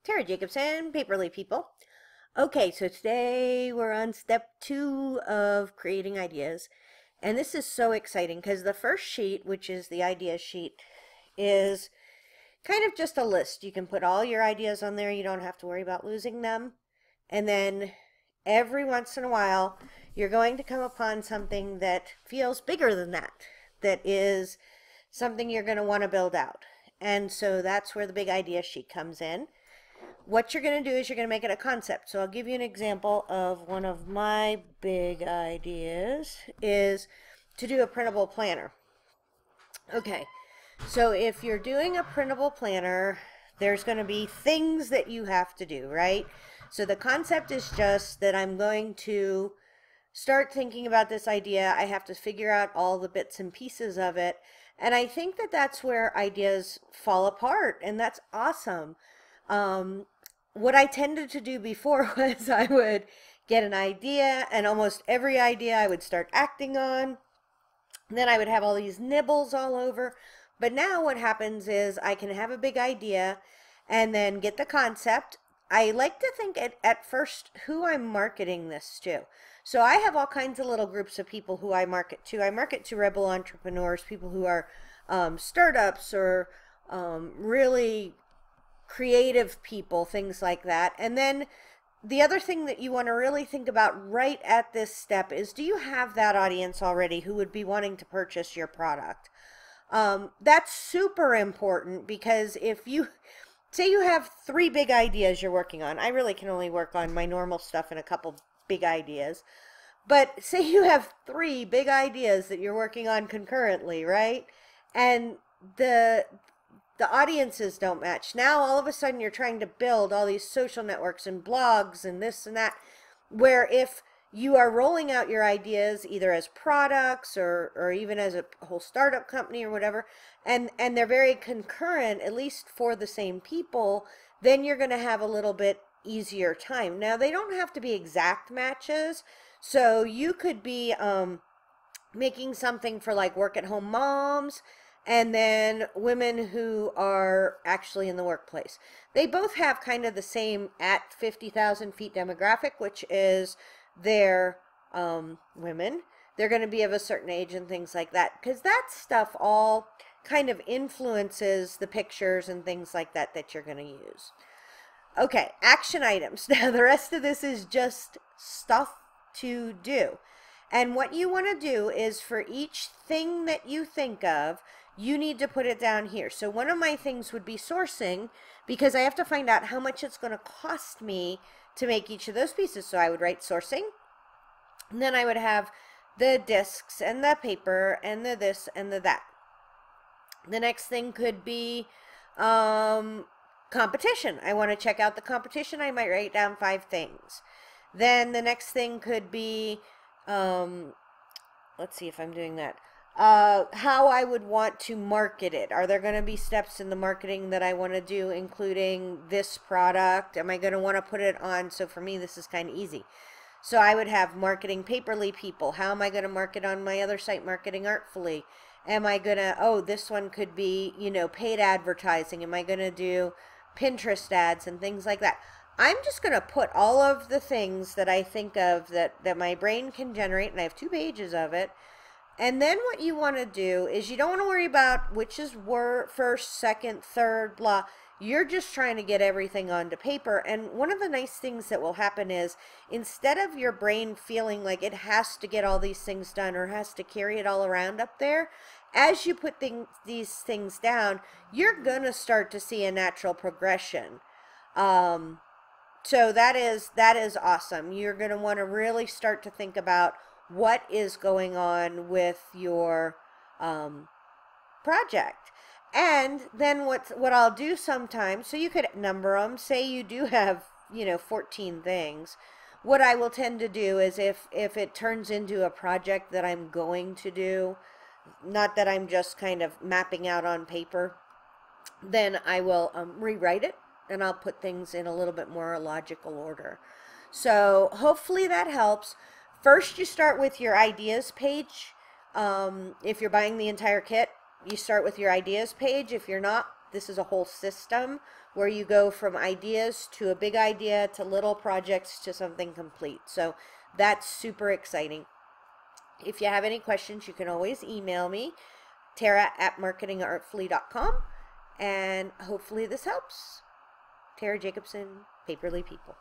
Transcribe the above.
Tara Jacobson, Paperly People. Okay, so today we're on step 2 of creating ideas. And this is so exciting because the first sheet, which is the idea sheet, is kind of just a list. You can put all your ideas on there. You don't have to worry about losing them. And then every once in a while, you're going to come upon something that feels bigger than that, that is something you're going to want to build out. And so that's where the big idea sheet comes in. What you're going to do is you're going to make it a concept. So I'll give you an example of one of my big ideas is to do a printable planner. Okay, so if you're doing a printable planner, there's going to be things that you have to do, right? So the concept is just that I'm going to start thinking about this idea. I have to figure out all the bits and pieces of it. And I think that that's where ideas fall apart, and that's awesome. What I tended to do before was I would get an idea, and almost every idea I would start acting on. Then I would have all these nibbles all over. But now what happens is I can have a big idea and then get the concept. I like to think at first who I'm marketing this to. So I have all kinds of little groups of people who I market to. I market to rebel entrepreneurs, people who are startups or really creative people, things like that. And then the other thing that you want to really think about right at this step is, do you have that audience already who would be wanting to purchase your product? That's super important, because if you say you have 3 big ideas you're working on, I really can only work on my normal stuff and a couple big ideas, but say you have 3 big ideas that you're working on concurrently, right? And the audiences don't match. Now all of a sudden you're trying to build all these social networks and blogs and this and that, where if you are rolling out your ideas either as products or even as a whole startup company or whatever, and they're very concurrent, at least for the same people, then you're going to have a little bit easier time. Now they don't have to be exact matches, so you could be making something for like work-at-home moms and then women who are actually in the workplace. They both have kind of the same at 50,000 feet demographic, which is they're women. They're going to be of a certain age and things like that, because that stuff all kind of influences the pictures and things like that that you're going to use. Okay, action items. Now the rest of this is just stuff to do. And what you want to do is, for each thing that you think of, you need to put it down here. So one of my things would be sourcing, because I have to find out how much it's going to cost me to make each of those pieces. So I would write sourcing, and then I would have the discs and the paper and the this and the that. The next thing could be competition. I want to check out the competition. I might write down 5 things. Then the next thing could be, let's see if I'm doing that. How I would want to market it. Are there going to be steps in the marketing that I want to do, including this product? Am I going to want to put it on? So for me, this is kind of easy. So I would have marketing Paperly People. How am I going to market on my other site, Marketing Artfully? Am I going to, oh, this one could be, you know, paid advertising. Am I going to do Pinterest ads and things like that? I'm just going to put all of the things that I think of that my brain can generate, and I have 2 pages of it. And then what you want to do is, you don't want to worry about which is first, second, third, blah. You're just trying to get everything onto paper. And one of the nice things that will happen is, instead of your brain feeling like it has to get all these things done or has to carry it all around up there, as you put these things down, you're going to start to see a natural progression. So that is awesome. You're going to want to really start to think about what is going on with your project. And then what I'll do sometimes, so you could number them, say you do have, you know, 14 things. What I will tend to do is, if it turns into a project that I'm going to do, not that I'm just kind of mapping out on paper, then I will rewrite it, and I'll put things in a little bit more logical order. So hopefully that helps. First, you start with your ideas page. If you're buying the entire kit, you start with your ideas page. If you're not, this is a whole system where you go from ideas to a big idea to little projects to something complete. So that's super exciting. If you have any questions, you can always email me, tara@marketingartfully.com, and hopefully this helps. Tara Jacobson, Paperly People.